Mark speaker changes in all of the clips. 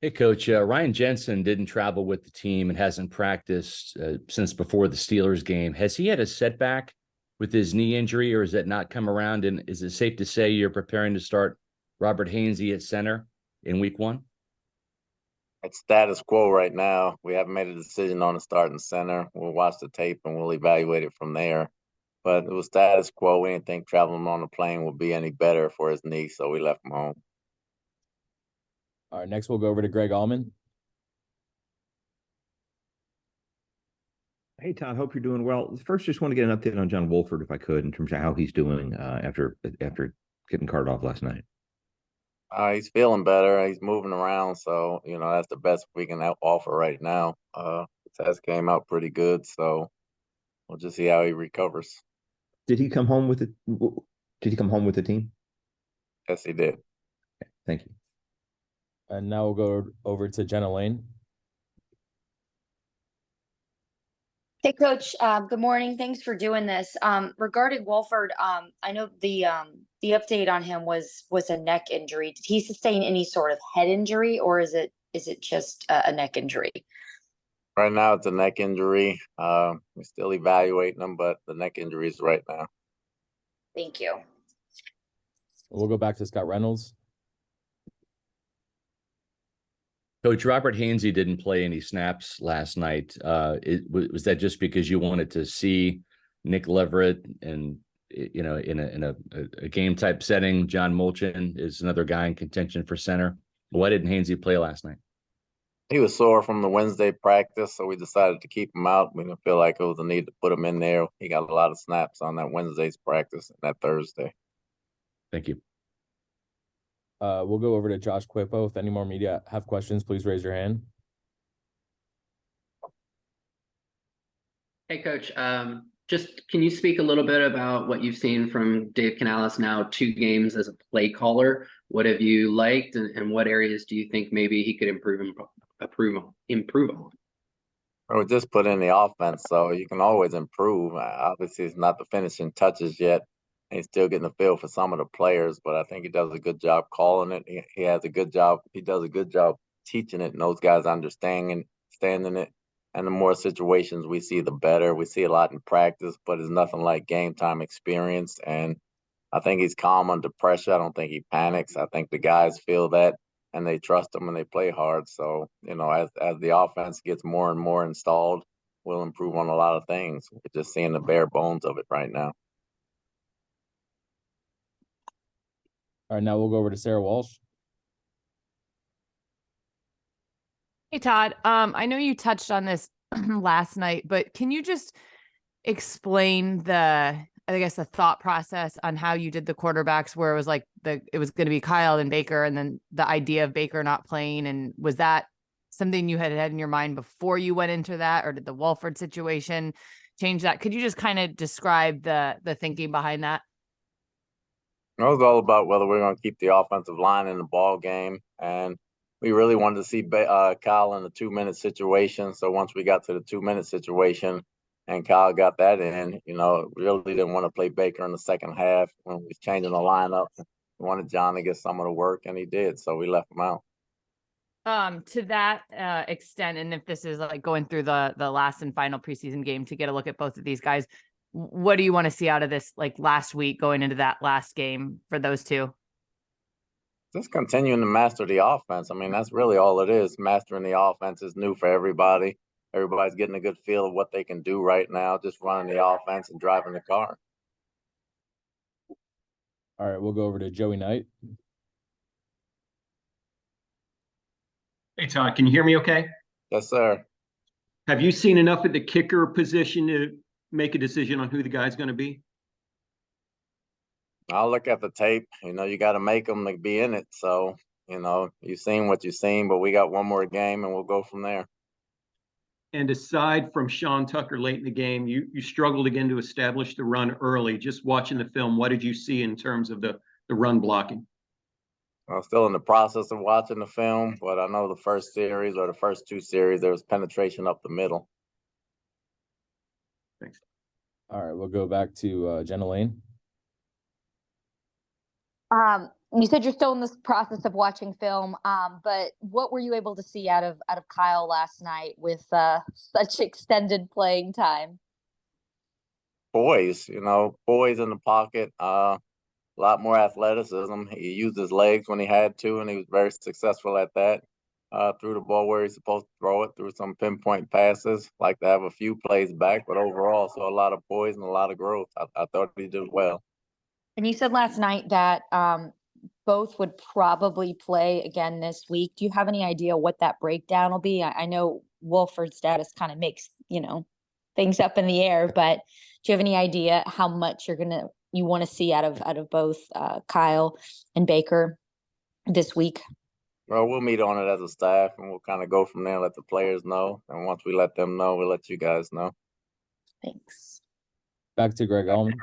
Speaker 1: Hey, Coach. Ryan Jensen didn't travel with the team and hasn't practiced since before the Steelers game. Has he had a setback with his knee injury, or has that not come around? And is it safe to say you're preparing to start Robert Hainsey at center in Week 1?
Speaker 2: It's status quo right now. We haven't made a decision on the starting center. We'll watch the tape and we'll evaluate it from there. But it was status quo. We didn't think traveling on the plane would be any better for his knee, so we left him home.
Speaker 3: All right, next we'll go over to Greg Allman.
Speaker 4: Hey, Todd, hope you're doing well. First, just want to get an update on John Wolford, if I could, in terms of how he's doing after getting carted off last night.
Speaker 2: He's feeling better. He's moving around, so that's the best we can offer right now. The test came out pretty good, so we'll just see how he recovers.
Speaker 4: Did he come home with it? Did he come home with the team?
Speaker 2: Yes, he did.
Speaker 4: Okay, thank you.
Speaker 3: And now we'll go over to Jenna Lane.
Speaker 5: Hey, Coach. Good morning. Thanks for doing this. Regarding Wolford, I know the update on him was a neck injury. Did he sustain any sort of head injury, or is it just a neck injury?
Speaker 2: Right now, it's a neck injury. We're still evaluating him, but the neck injury is right now.
Speaker 5: Thank you.
Speaker 3: We'll go back to Scott Reynolds.
Speaker 1: Coach, Robert Hainsey didn't play any snaps last night. Was that just because you wanted to see Nick Leverett and, in a game type setting? John Molchin is another guy in contention for center. Why didn't Hainsey play last night?
Speaker 2: He was sore from the Wednesday practice, so we decided to keep him out. We didn't feel like it was a need to put him in there. He got a lot of snaps on that Wednesday's practice and that Thursday.
Speaker 1: Thank you.
Speaker 3: We'll go over to Josh Quippo. If any more media have questions, please raise your hand.
Speaker 6: Hey, Coach. Just can you speak a little bit about what you've seen from Dave Canales now 2 games as a play caller? What have you liked, and what areas do you think maybe he could improve on?
Speaker 2: Or just put in the offense, so you can always improve. Obviously, it's not the finishing touches yet. He's still getting the feel for some of the players, but I think he does a good job calling it. He has a good job. He does a good job teaching it, and those guys understanding it. And the more situations we see, the better. We see a lot in practice, but it's nothing like game time experience. And I think he's calm under pressure. I don't think he panics. I think the guys feel that, and they trust him and they play hard. So, as the offense gets more and more installed, we'll improve on a lot of things. We're just seeing the bare bones of it right now.
Speaker 3: All right, now we'll go over to Sarah Walsh.
Speaker 7: Hey, Todd. I know you touched on this last night, but can you just explain the thought process on how you did the quarterbacks, where it was like it was going to be Kyle and Baker, and then the idea of Baker not playing? And was that something you had in your mind before you went into that, or did the Wolford situation change that? Could you just kind of describe the thinking behind that?
Speaker 2: It was all about whether we're going to keep the offensive line in the ball game, and we really wanted to see Kyle in the 2-minute situation. So once we got to the 2-minute situation and Kyle got that in, really didn't want to play Baker in the second half when we was changing the lineup. We wanted John to get some of the work, and he did, so we left him out.
Speaker 7: To that extent, and if this is like going through the last and final preseason game to get a look at both of these guys, what do you want to see out of this, like last week going into that last game for those two?
Speaker 2: Just continuing to master the offense. I mean, that's really all it is. Mastering the offense is new for everybody. Everybody's getting a good feel of what they can do right now, just running the offense and driving the car.
Speaker 3: All right, we'll go over to Joey Knight.
Speaker 8: Hey, Todd, can you hear me okay?
Speaker 2: Yes, sir.
Speaker 8: Have you seen enough at the kicker position to make a decision on who the guy's going to be?
Speaker 2: I'll look at the tape. You got to make them to be in it. So, you've seen what you've seen, but we got one more game and we'll go from there.
Speaker 8: And aside from Sean Tucker late in the game, you struggled again to establish the run early. Just watching the film, what did you see in terms of the run blocking?
Speaker 2: I'm still in the process of watching the film, but I know the first series or the first 2 series, there was penetration up the middle.
Speaker 8: Thanks.
Speaker 3: All right, we'll go back to Jenna Lane.
Speaker 5: You said you're still in this process of watching film, but what were you able to see out of Kyle last night with such extended playing time?
Speaker 2: Boys, boys in the pocket. A lot more athleticism. He used his legs when he had to, and he was very successful at that. Threw the ball where he's supposed to throw it, threw some pinpoint passes. Like to have a few plays back, but overall, so a lot of poise and a lot of growth. I thought he did well. And
Speaker 5: you said last night that both would probably play again this week. Do you have any idea what that breakdown will be? I know Wolford's status kind of makes, things up in the air, but do you have any idea how much you want to see out of both Kyle and Baker this week?
Speaker 2: Well, we'll meet on it as a staff, and we'll kind of go from there, let the players know. And once we let them know, we'll let you guys know.
Speaker 5: Thanks.
Speaker 3: Back to Greg Allman.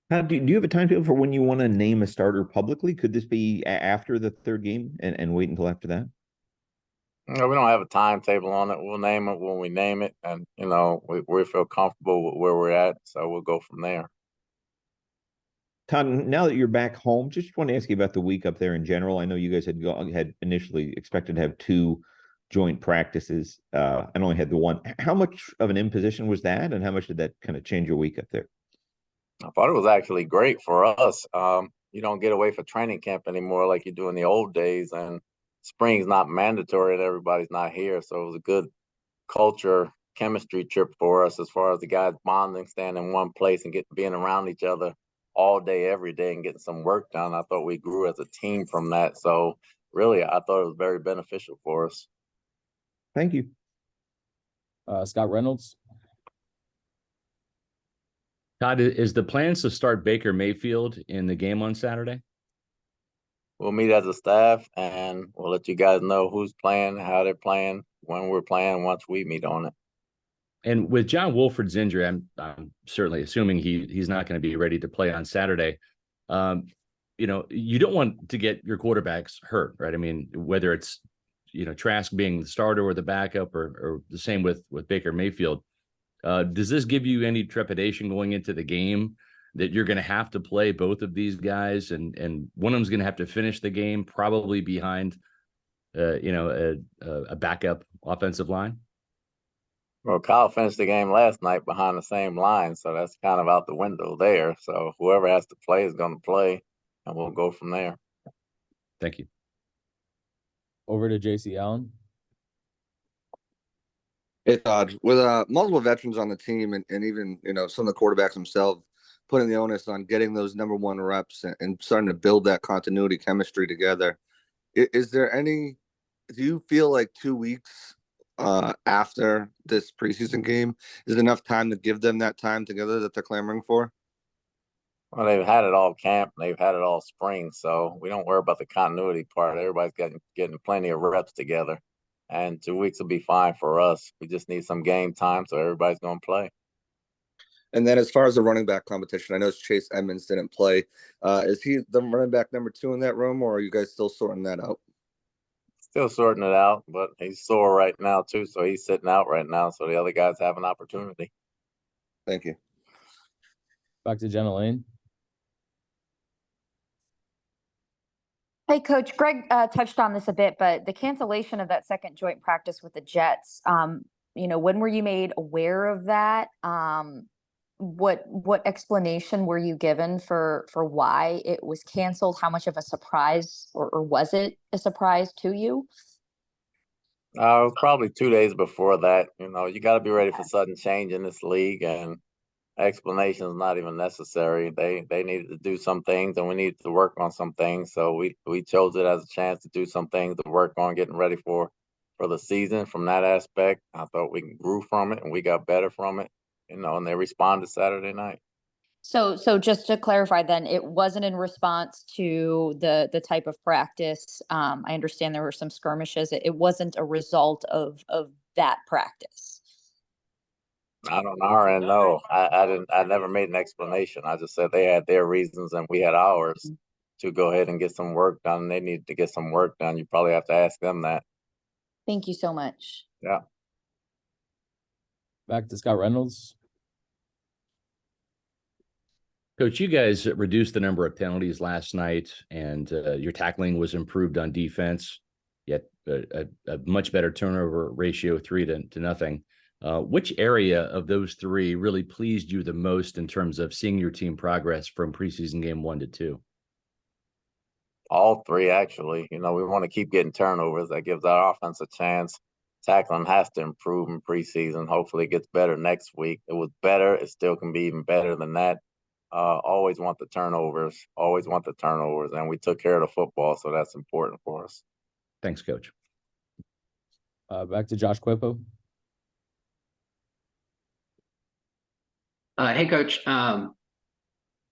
Speaker 4: Do you have a timetable for when you want to name a starter publicly? Could this be after the third game and wait until after that?
Speaker 2: No, we don't have a timetable on it. We'll name it when we name it, and we feel comfortable with where we're at, so we'll go from there.
Speaker 4: Todd, now that you're back home, just want to ask you about the week up there in general. I know you guys had initially expected to have 2 joint practices and only had the one. How much of an imposition was that, and how much did that kind of change your week up there?
Speaker 2: I thought it was actually great for us. You don't get away for training camp anymore like you do in the old days, and spring's not mandatory and everybody's not here. So it was a good culture chemistry trip for us as far as the guys bonding, staying in one place and being around each other all day, every day, and getting some work done. I thought we grew as a team from that. So really, I thought it was very beneficial for us.
Speaker 4: Thank you.
Speaker 3: Scott Reynolds.
Speaker 1: Todd, is the plans to start Baker Mayfield in the game on Saturday?
Speaker 2: We'll meet as a staff, and we'll let you guys know who's playing, how they're playing, when we're playing, once we meet on it.
Speaker 1: And with John Wolford's injury, I'm certainly assuming he's not going to be ready to play on Saturday. You don't want to get your quarterbacks hurt, right? I mean, whether it's Trask being the starter or the backup, or the same with Baker Mayfield. Does this give you any trepidation going into the game that you're going to have to play both of these guys, and one of them's going to have to finish the game probably behind, a backup offensive line?
Speaker 2: Well, Kyle finished the game last night behind the same line, so that's kind of out the window there. So whoever has to play is going to play, and we'll go from there.
Speaker 1: Thank you.
Speaker 3: Over to JC Allen.
Speaker 9: Hey, Todd, with multiple veterans on the team and even, some of the quarterbacks themselves putting the onus on getting those number 1 reps and starting to build that continuity chemistry together. Do you feel like 2 weeks after this preseason game is enough time to give them that time together that they're clamoring for?
Speaker 2: Well, they've had it all camp, and they've had it all spring, so we don't worry about the continuity part. Everybody's getting plenty of reps together, and 2 weeks will be fine for us. We just need some game time, so everybody's going to play.
Speaker 9: And then as far as the running back competition, I know Chase Edmonds didn't play. Is he the running back number 2 in that room, or are you guys still sorting that out?
Speaker 2: Still sorting it out, but he's sore right now too, so he's sitting out right now, so the other guys have an opportunity.
Speaker 9: Thank you.
Speaker 3: Back to Jenna Lane.
Speaker 5: Hey, Coach. Greg touched on this a bit, but the cancellation of that second joint practice with the Jets, when were you made aware of that? What explanation were you given for why it was canceled? How much of a surprise, or was it a surprise to you?
Speaker 2: It was probably 2 days before that. You got to be ready for sudden change in this league, and explanation is not even necessary. They needed to do some things, and we needed to work on some things. So we chose it as a chance to do some things to work on getting ready for the season. From that aspect, I thought we grew from it, and we got better from it. And they responded Saturday night.
Speaker 5: So just to clarify, then, it wasn't in response to the type of practice. I understand there were some skirmishes. It wasn't a result of that practice.
Speaker 2: Not on our end, no. I never made an explanation. I just said they had their reasons and we had ours to go ahead and get some work done. They needed to get some work done. You probably have to ask them that.
Speaker 5: Thank you so much.
Speaker 2: Yeah.
Speaker 3: Back to Scott Reynolds.
Speaker 1: Coach, you guys reduced the number of penalties last night, and your tackling was improved on defense, yet a much better turnover ratio, 3-0. Which area of those three really pleased you the most in terms of seeing your team progress from preseason game 1 to 2?
Speaker 2: All three, actually. We want to keep getting turnovers. That gives our offense a chance. Tackling has to improve in preseason. Hopefully it gets better next week. It was better. It still can be even better than that. Always want the turnovers. And we took care of the football, so that's important for us.
Speaker 1: Thanks, Coach.
Speaker 3: Back to Josh Quippo.
Speaker 6: Hey, Coach.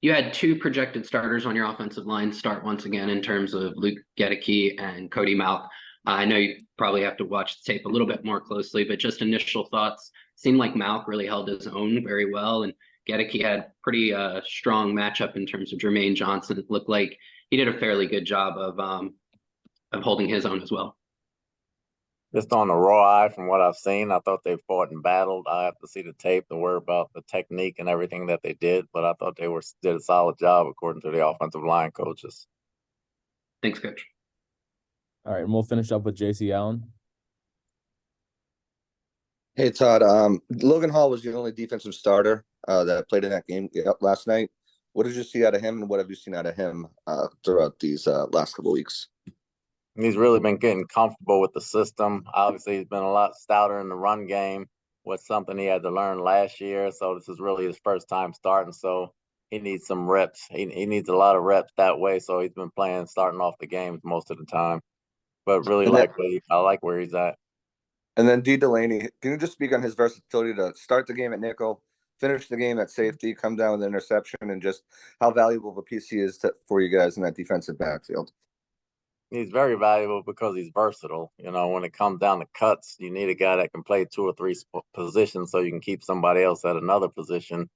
Speaker 6: You had 2 projected starters on your offensive line start once again in terms of Luke Gedeke and Cody Mauch. I know you probably have to watch the tape a little bit more closely, but just initial thoughts. Seemed like Mauch really held his own very well, and Gedeke had pretty strong matchup in terms of Jermaine Johnson. It looked like he did a fairly good job of holding his own as well.
Speaker 2: Just on the raw eye, from what I've seen, I thought they fought and battled. I have to see the tape to worry about the technique and everything that they did, but I thought they did a solid job according to the offensive line coaches.
Speaker 6: Thanks, Coach.
Speaker 3: All right, and we'll finish up with JC Allen.
Speaker 9: Hey, Todd. Logan Hall was the only defensive starter that played in that game last night. What did you see out of him, and what have you seen out of him throughout these last couple of weeks?
Speaker 2: He's really been getting comfortable with the system. Obviously, he's been a lot stouter in the run game, was something he had to learn last year. So this is really his first time starting. So he needs some reps. He needs a lot of reps that way. So he's been starting off the games most of the time. But really I like where he's at.
Speaker 9: And then D. Delaney, can you just speak on his versatility to start the game at nickel, finish the game at safety, come down with an interception, and just how valuable of a piece he is for you guys in that defensive backfield?
Speaker 2: He's very valuable because he's versatile. When it comes down to cuts, you need a guy that can play 2 or 3 positions so you can keep somebody else at another position.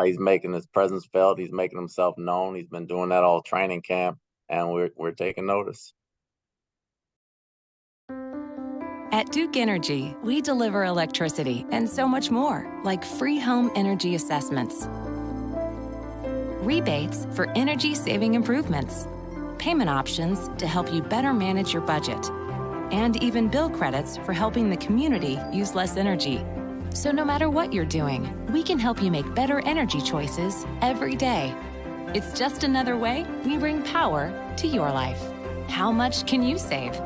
Speaker 2: He's making his presence felt. He's making himself known. He's been doing that all training camp, and we're taking notice.
Speaker 10: At Duke Energy, we deliver electricity and so much more, like free home energy assessments, rebates for energy-saving improvements, payment options to help you better manage your budget, and even bill credits for helping the community use less energy. So no matter what you're doing, we can help you make better energy choices every day. It's just another way we bring power to your life. How much can you save?